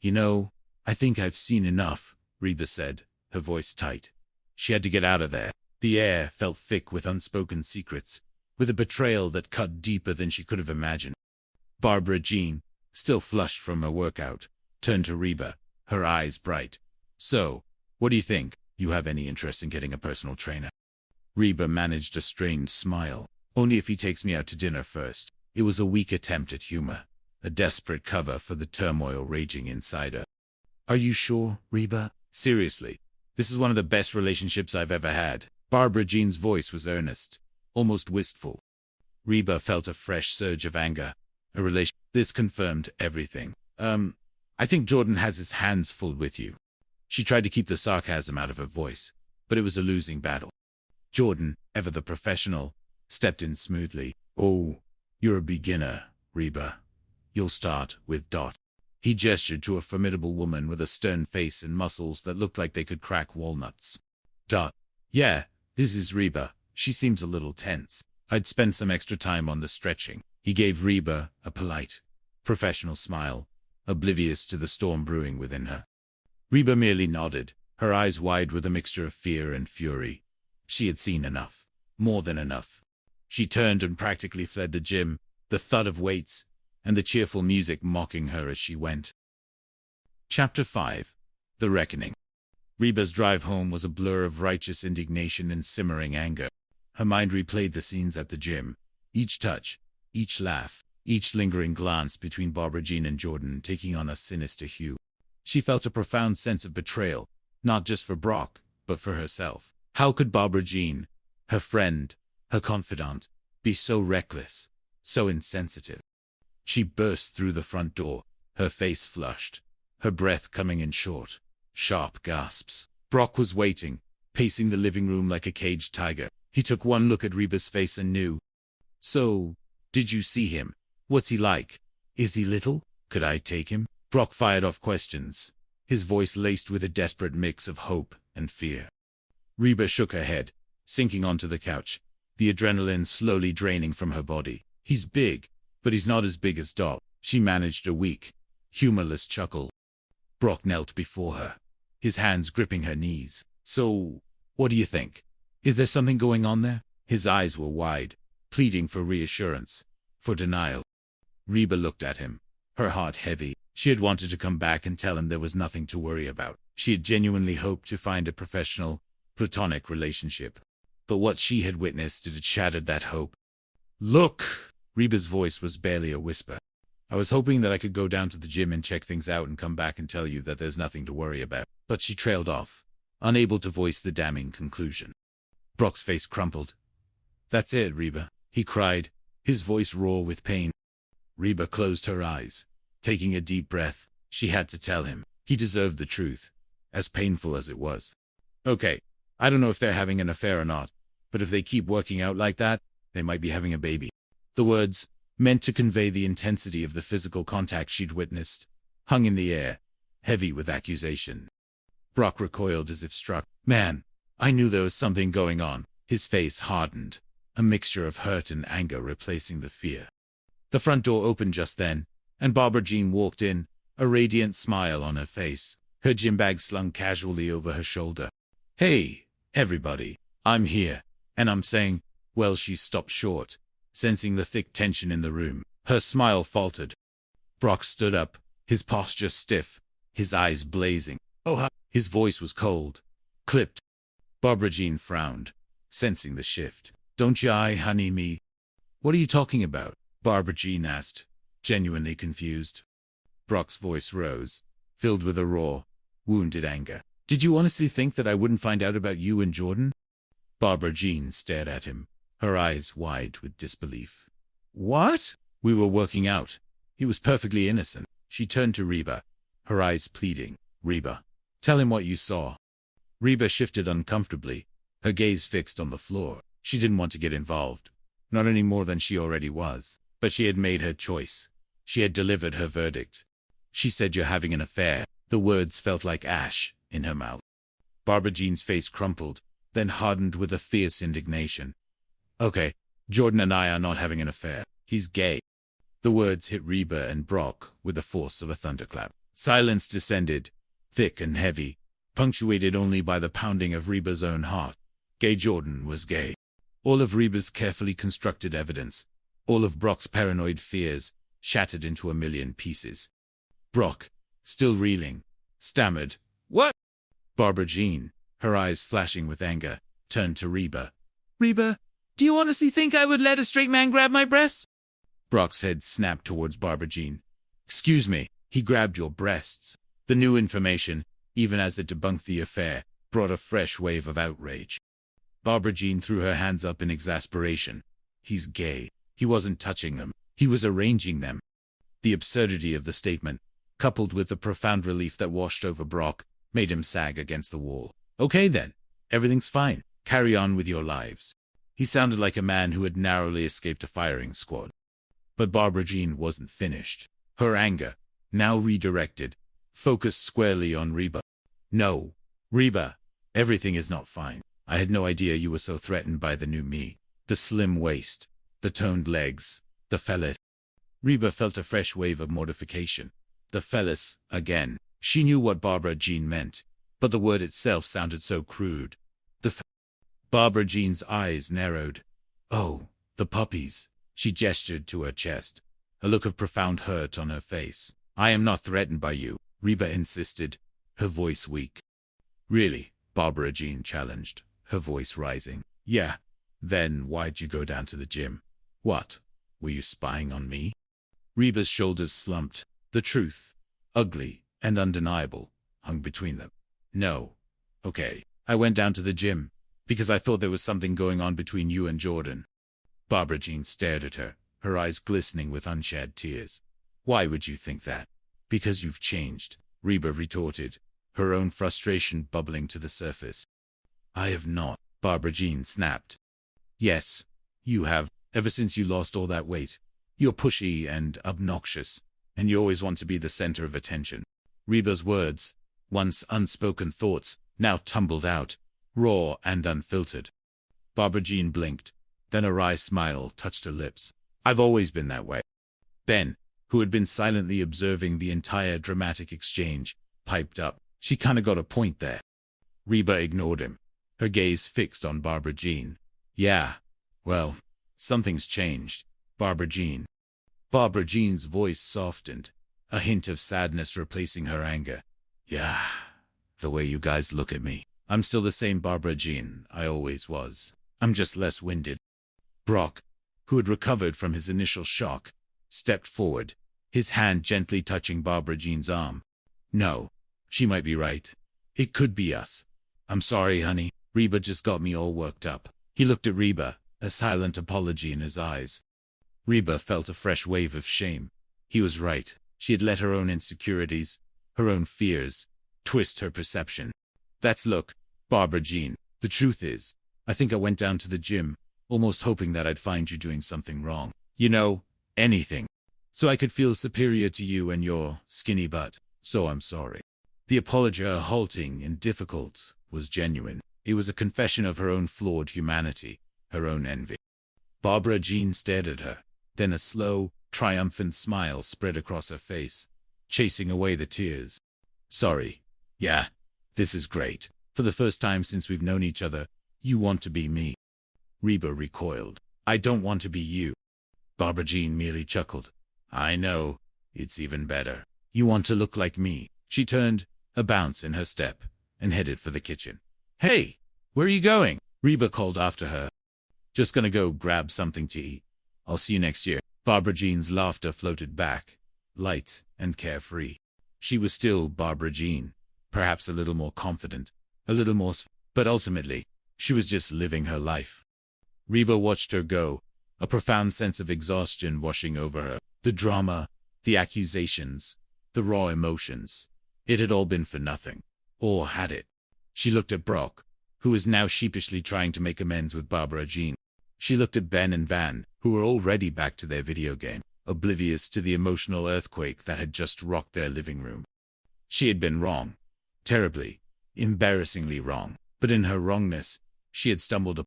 You know, I think I've seen enough, Reba said, her voice tight. She had to get out of there. The air felt thick with unspoken secrets, with a betrayal that cut deeper than she could have imagined. Barbara Jean, still flushed from her workout, turned to Reba, her eyes bright. So, what do you think? You have any interest in getting a personal trainer? Reba managed a strained smile. Only if he takes me out to dinner first. It was a weak attempt at humor, a desperate cover for the turmoil raging inside her. Are you sure, Reba? Seriously, this is one of the best relationships I've ever had. Barbara Jean's voice was earnest, almost wistful. Reba felt a fresh surge of anger. This confirmed everything. I think Jordan has his hands full with you. She tried to keep the sarcasm out of her voice, but it was a losing battle. Jordan, ever the professional, stepped in smoothly. Oh, you're a beginner, Reba. You'll start with Dot. He gestured to a formidable woman with a stern face and muscles that looked like they could crack walnuts. Dot. Yeah, this is Reba. She seems a little tense. I'd spend some extra time on the stretching. He gave Reba a polite, professional smile, oblivious to the storm brewing within her. Reba merely nodded, her eyes wide with a mixture of fear and fury. She had seen enough. More than enough. She turned and practically fled the gym, the thud of weights, and the cheerful music mocking her as she went. Chapter 5. The Reckoning. Reba's drive home was a blur of righteous indignation and simmering anger. Her mind replayed the scenes at the gym. Each touch, each laugh, each lingering glance between Barbara Jean and Jordan taking on a sinister hue. She felt a profound sense of betrayal, not just for Brock, but for herself. How could Barbara Jean, her friend, her confidant, be so reckless, so insensitive? She burst through the front door, her face flushed, her breath coming in short, sharp gasps. Brock was waiting, pacing the living room like a caged tiger. He took one look at Reba's face and knew. So, did you see him? What's he like? Is he little? Could I take him? Brock fired off questions, his voice laced with a desperate mix of hope and fear. Reba shook her head, sinking onto the couch, the adrenaline slowly draining from her body. He's big, but he's not as big as Dot. She managed a weak, humorless chuckle. Brock knelt before her, his hands gripping her knees. So, what do you think? Is there something going on there? His eyes were wide, pleading for reassurance, for denial. Reba looked at him, her heart heavy. She had wanted to come back and tell him there was nothing to worry about. She had genuinely hoped to find a professional, platonic relationship. But what she had witnessed had shattered that hope. Look! Reba's voice was barely a whisper. I was hoping that I could go down to the gym and check things out and come back and tell you that there's nothing to worry about. But she trailed off, unable to voice the damning conclusion. Brock's face crumpled. That's it, Reba, he cried, his voice raw with pain. Reba closed her eyes. Taking a deep breath, she had to tell him. He deserved the truth, as painful as it was. Okay, I don't know if they're having an affair or not, but if they keep working out like that, they might be having a baby. The words, meant to convey the intensity of the physical contact she'd witnessed, hung in the air, heavy with accusation. Brock recoiled as if struck. Man, I knew there was something going on. His face hardened, a mixture of hurt and anger replacing the fear. The front door opened just then, and Barbara Jean walked in, a radiant smile on her face, her gym bag slung casually over her shoulder. Hey, everybody, I'm here, and I'm saying, well, she stopped short, sensing the thick tension in the room. Her smile faltered. Brock stood up, his posture stiff, his eyes blazing. Oh, hi. His voice was cold, clipped. Barbara Jean frowned, sensing the shift. Don't you honey me? What are you talking about? Barbara Jean asked, genuinely confused. Brock's voice rose, filled with a raw, wounded anger. Did you honestly think that I wouldn't find out about you and Jordan? Barbara Jean stared at him, her eyes wide with disbelief. What? We were working out. He was perfectly innocent. She turned to Reba, her eyes pleading. Reba, tell him what you saw. Reba shifted uncomfortably, her gaze fixed on the floor. She didn't want to get involved, not any more than she already was. But she had made her choice. She had delivered her verdict. She said you're having an affair. The words felt like ash in her mouth. Barbara Jean's face crumpled, then hardened with a fierce indignation. Okay, Jordan and I are not having an affair. He's gay. The words hit Reba and Brock with the force of a thunderclap. Silence descended, thick and heavy, punctuated only by the pounding of Reba's own heart. Gay Jordan was gay. All of Reba's carefully constructed evidence, all of Brock's paranoid fears, shattered into a million pieces. Brock, still reeling, stammered, "What?" Barbara Jean, her eyes flashing with anger, turned to Reba. "Reba, do you honestly think I would let a straight man grab my breasts?" Brock's head snapped towards Barbara Jean. "Excuse me, he grabbed your breasts." The new information, even as it debunked the affair, brought a fresh wave of outrage. Barbara Jean threw her hands up in exasperation. "He's gay. He wasn't touching them. He was arranging them." The absurdity of the statement, coupled with the profound relief that washed over Brock, made him sag against the wall. "Okay then. Everything's fine. Carry on with your lives." He sounded like a man who had narrowly escaped a firing squad. But Barbara Jean wasn't finished. Her anger, now redirected, focused squarely on Reba. "No, Reba, everything is not fine. I had no idea you were so threatened by the new me. The slim waist, the toned legs, the phallus." Reba felt a fresh wave of mortification. The phallus, again. She knew what Barbara Jean meant, but the word itself sounded so crude. Barbara Jean's eyes narrowed. "Oh, the puppies." She gestured to her chest, a look of profound hurt on her face. "I am not threatened by you," Reba insisted, her voice weak. "Really?" Barbara Jean challenged, her voice rising. "Yeah. Then why'd you go down to the gym? What? Were you spying on me?" Reba's shoulders slumped. The truth, ugly and undeniable, hung between them. "No. Okay. I went down to the gym because I thought there was something going on between you and Jordan." Barbara Jean stared at her, her eyes glistening with unshed tears. "Why would you think that?" "Because you've changed," Reba retorted, her own frustration bubbling to the surface. "I have not," Barbara Jean snapped. "Yes, you have, ever since you lost all that weight. You're pushy and obnoxious, and you always want to be the center of attention." Reba's words, once unspoken thoughts, now tumbled out, raw and unfiltered. Barbara Jean blinked, then a wry smile touched her lips. "I've always been that way." Ben, who had been silently observing the entire dramatic exchange, piped up. "She kinda got a point there." Reba ignored him, her gaze fixed on Barbara Jean. "Yeah, well, something's changed, Barbara Jean." Barbara Jean's voice softened, a hint of sadness replacing her anger. "Yeah, the way you guys look at me. I'm still the same Barbara Jean I always was. I'm just less winded." Brock, who had recovered from his initial shock, stepped forward, his hand gently touching Barbara Jean's arm. "No, she might be right. It could be us. I'm sorry, honey. Reba just got me all worked up." He looked at Reba, a silent apology in his eyes. Reba felt a fresh wave of shame. He was right. She had let her own insecurities, her own fears, twist her perception. Look, Barbara Jean, the truth is, I think I went down to the gym, almost hoping that I'd find you doing something wrong. You know, anything. So I could feel superior to you and your skinny butt. So I'm sorry." The apology, halting and difficult, was genuine. It was a confession of her own flawed humanity, her own envy. Barbara Jean stared at her, then a slow, triumphant smile spread across her face, chasing away the tears. "Sorry. Yeah, this is great. For the first time since we've known each other, you want to be me." Reba recoiled. "I don't want to be you." Barbara Jean merely chuckled. "I know. It's even better. You want to look like me." She turned, a bounce in her step, and headed for the kitchen. "Hey, where are you going?" Reba called after her. "Just gonna go grab something to eat. I'll see you next year." Barbara Jean's laughter floated back, light and carefree. She was still Barbara Jean, perhaps a little more confident, a little more, but ultimately, she was just living her life. Reba watched her go, a profound sense of exhaustion washing over her. The drama, the accusations, the raw emotions. It had all been for nothing. Or had it? She looked at Brock, who was now sheepishly trying to make amends with Barbara Jean. She looked at Ben and Van, who were already back to their video game, oblivious to the emotional earthquake that had just rocked their living room. She had been wrong. Terribly, embarrassingly wrong. But in her wrongness, she had stumbled